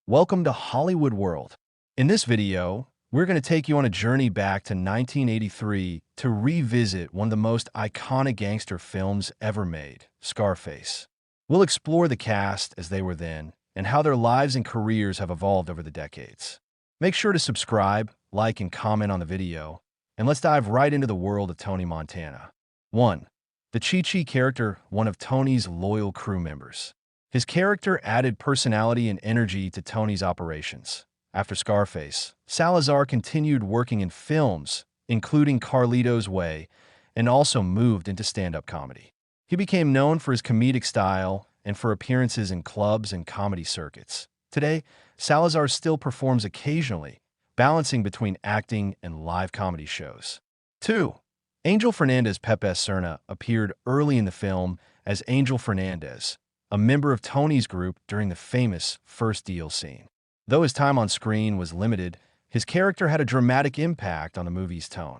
Welcome to Hollywood World. In this video, we're going to take you on a journey back to 1983 to revisit one of the most iconic gangster films ever made, Scarface. We'll explore the cast as they were then and how their lives and careers have evolved over the decades. Make sure to subscribe, like, and comment on the video, and let's dive right into the world of Tony Montana. 1. The Chi-Chi character, one of Tony's loyal crew members. His character added personality and energy to Tony's operations. After Scarface, Salazar continued working in films, including Carlito's Way, and also moved into stand-up comedy. He became known for his comedic style and for appearances in clubs and comedy circuits. Today, Salazar still performs occasionally, balancing between acting and live comedy shows. 2. Angel Fernandez Pepe Serna appeared early in the film as Angel Fernandez, a member of Tony's group during the famous first deal scene. Though his time on screen was limited, his character had a dramatic impact on the movie's tone.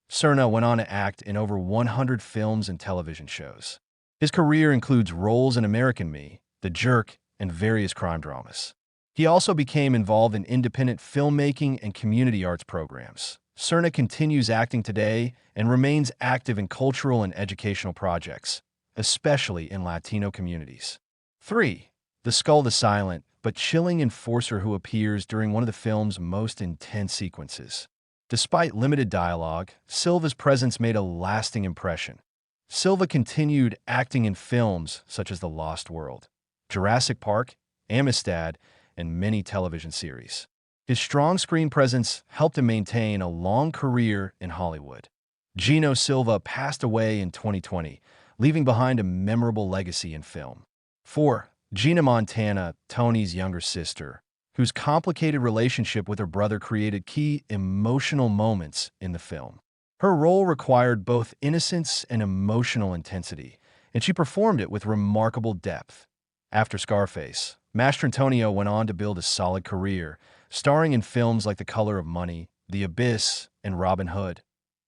Serna went on to act in over 100 films and television shows. His career includes roles in American Me, The Jerk, and various crime dramas. He also became involved in independent filmmaking and community arts programs. Serna continues acting today and remains active in cultural and educational projects, especially in Latino communities. 3. The Skull the Silent, but chilling enforcer who appears during one of the film's most intense sequences. Despite limited dialogue, Silva's presence made a lasting impression. Silva continued acting in films such as The Lost World, Jurassic Park, Amistad, and many television series. His strong screen presence helped him maintain a long career in Hollywood. Gino Silva passed away in 2020, leaving behind a memorable legacy in film. 4. Gina Montana, Tony's younger sister, whose complicated relationship with her brother created key emotional moments in the film. Her role required both innocence and emotional intensity, and she performed it with remarkable depth. After Scarface, Mastrantonio went on to build a solid career, starring in films like The Color of Money, The Abyss, and Robin Hood,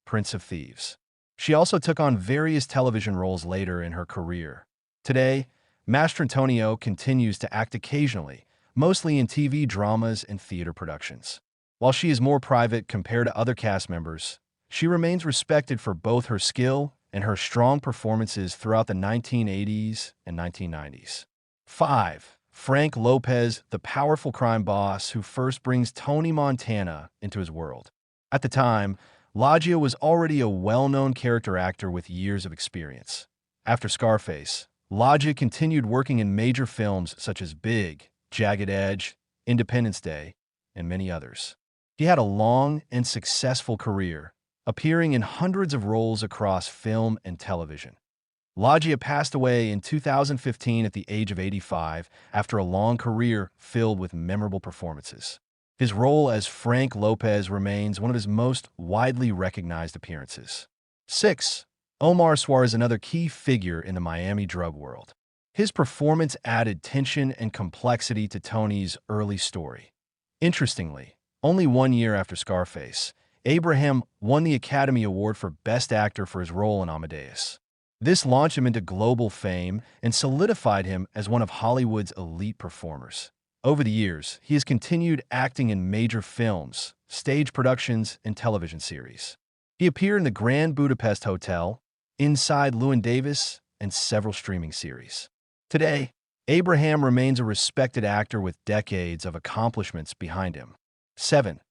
Prince of Thieves. She also took on various television roles later in her career. Today, Mastrantonio continues to act occasionally, mostly in TV dramas and theater productions. While she is more private compared to other cast members, she remains respected for both her skill and her strong performances throughout the 1980s and 1990s. 5. Frank Lopez, the powerful crime boss who first brings Tony Montana into his world. At the time, Loggia was already a well-known character actor with years of experience. After Scarface, Loggia continued working in major films such as Big, Jagged Edge, Independence Day, and many others. He had a long and successful career, appearing in hundreds of roles across film and television. Loggia passed away in 2015 at the age of 85 after a long career filled with memorable performances. His role as Frank Lopez remains one of his most widely recognized appearances. 6. Omar Suarez, another key figure in the Miami drug world. His performance added tension and complexity to Tony's early story. Interestingly, only 1 year after Scarface, Abraham won the Academy Award for Best Actor for his role in Amadeus. This launched him into global fame and solidified him as one of Hollywood's elite performers. Over the years, he has continued acting in major films, stage productions, and television series. He appeared in the Grand Budapest Hotel, Inside Llewyn Davis, and several streaming series. Today, Abraham remains a respected actor with decades of accomplishments behind him. 7.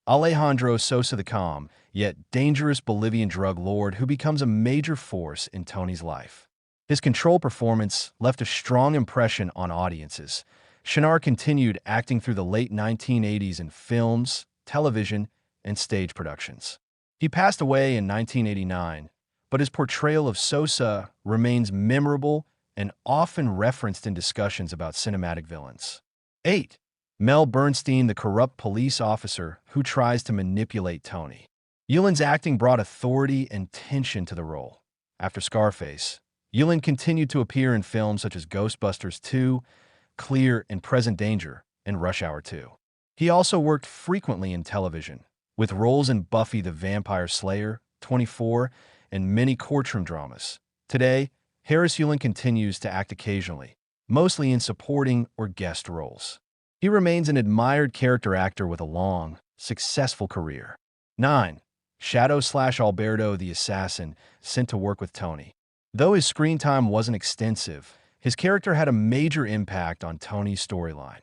Alejandro Sosa, the calm, yet dangerous Bolivian drug lord who becomes a major force in Tony's life. His control performance left a strong impression on audiences. Shinar continued acting through the late 1980s in films, television, and stage productions. He passed away in 1989, but his portrayal of Sosa remains memorable and often referenced in discussions about cinematic villains. 8. Mel Bernstein, the corrupt police officer who tries to manipulate Tony. Yulun's acting brought authority and tension to the role. After Scarface, Yulun continued to appear in films such as Ghostbusters 2, Clear and Present Danger, and Rush Hour 2. He also worked frequently in television, with roles in Buffy the Vampire Slayer, 24, and many courtroom dramas. Today, Harris Yulun continues to act occasionally, mostly in supporting or guest roles. He remains an admired character actor with a long, successful career. 9. Shadow/Alberto the Assassin, sent to work with Tony. Though his screen time wasn't extensive, his character had a major impact on Tony's storyline.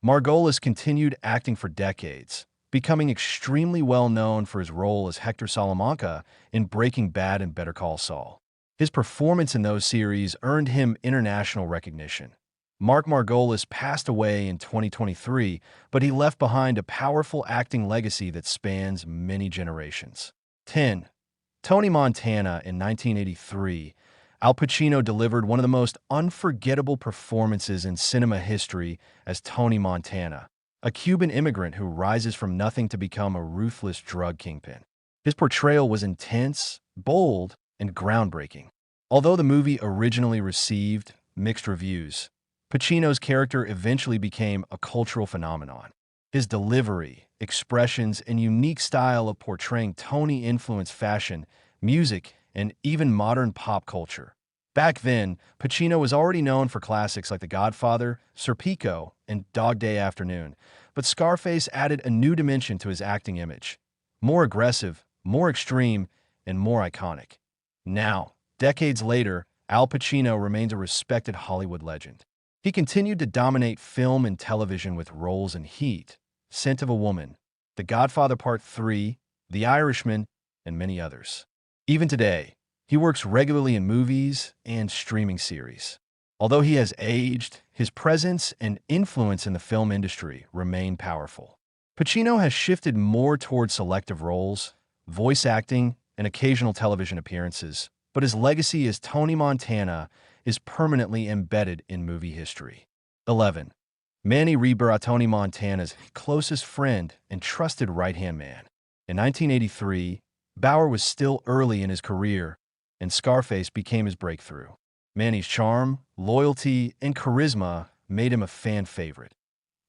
Margolis continued acting for decades, becoming extremely well known for his role as Hector Salamanca in Breaking Bad and Better Call Saul. His performance in those series earned him international recognition. Mark Margolis passed away in 2023, but he left behind a powerful acting legacy that spans many generations. 10. Tony Montana in 1983. Al Pacino delivered one of the most unforgettable performances in cinema history as Tony Montana, a Cuban immigrant who rises from nothing to become a ruthless drug kingpin. His portrayal was intense, bold, and groundbreaking. Although the movie originally received mixed reviews, Pacino's character eventually became a cultural phenomenon. His delivery, expressions, and unique style of portraying Tony influenced fashion, music, and even modern pop culture. Back then, Pacino was already known for classics like The Godfather, Serpico, and Dog Day Afternoon, but Scarface added a new dimension to his acting image. More aggressive, more extreme, and more iconic. Now, decades later, Al Pacino remains a respected Hollywood legend. He continued to dominate film and television with roles in Heat, Scent of a Woman, The Godfather Part 3, The Irishman, and many others. Even today, he works regularly in movies and streaming series. Although he has aged, his presence and influence in the film industry remain powerful. Pacino has shifted more towards selective roles, voice acting, and occasional television appearances, but his legacy as Tony Montana is permanently embedded in movie history. 11. Manny Ribera, Tony Montana's closest friend and trusted right-hand man. In 1983, Bauer was still early in his career, and Scarface became his breakthrough. Manny's charm, loyalty, and charisma made him a fan favorite.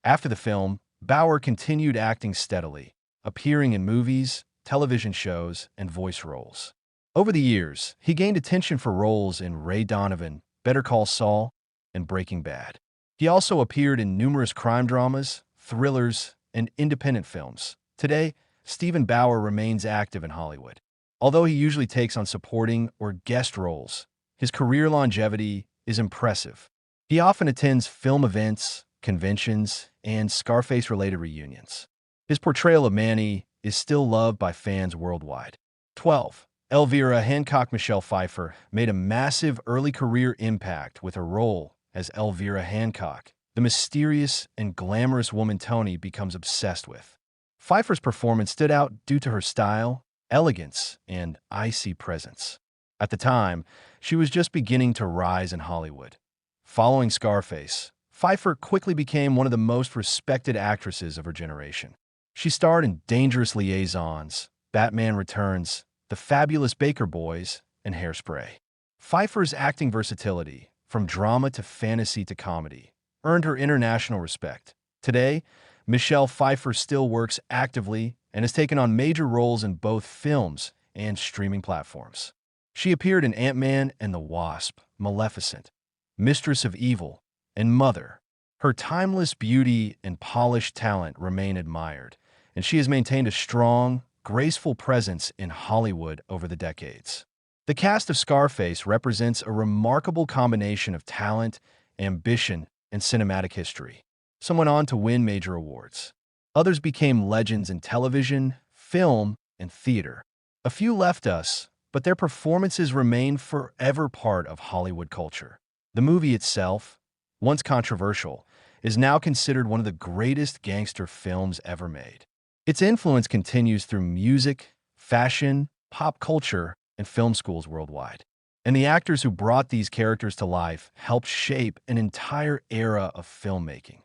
After the film, Bauer continued acting steadily, appearing in movies, television shows, and voice roles. Over the years, he gained attention for roles in Ray Donovan, Better Call Saul, and Breaking Bad. He also appeared in numerous crime dramas, thrillers, and independent films. Today, Steven Bauer remains active in Hollywood. Although he usually takes on supporting or guest roles, his career longevity is impressive. He often attends film events, conventions, and Scarface-related reunions. His portrayal of Manny is still loved by fans worldwide. 12. Elvira Hancock. Michelle Pfeiffer made a massive early career impact with her role as Elvira Hancock, the mysterious and glamorous woman Tony becomes obsessed with. Pfeiffer's performance stood out due to her style, elegance, and icy presence. At the time, she was just beginning to rise in Hollywood. Following Scarface, Pfeiffer quickly became one of the most respected actresses of her generation. She starred in Dangerous Liaisons, Batman Returns, The Fabulous Baker Boys, and Hairspray. Pfeiffer's acting versatility, from drama to fantasy to comedy, earned her international respect. Today, Michelle Pfeiffer still works actively and has taken on major roles in both films and streaming platforms. She appeared in Ant-Man and the Wasp, Maleficent, Mistress of Evil, and Mother. Her timeless beauty and polished talent remain admired, and she has maintained a strong, graceful presence in Hollywood over the decades. The cast of Scarface represents a remarkable combination of talent, ambition, and cinematic history. Some went on to win major awards. Others became legends in television, film, and theater. A few left us, but their performances remain forever part of Hollywood culture. The movie itself, once controversial, is now considered one of the greatest gangster films ever made. Its influence continues through music, fashion, pop culture, and film schools worldwide. And the actors who brought these characters to life helped shape an entire era of filmmaking.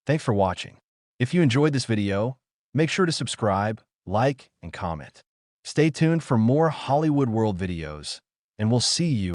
Thanks for watching. If you enjoyed this video, make sure to subscribe, like, and comment. Stay tuned for more Hollywood World videos, and we'll see you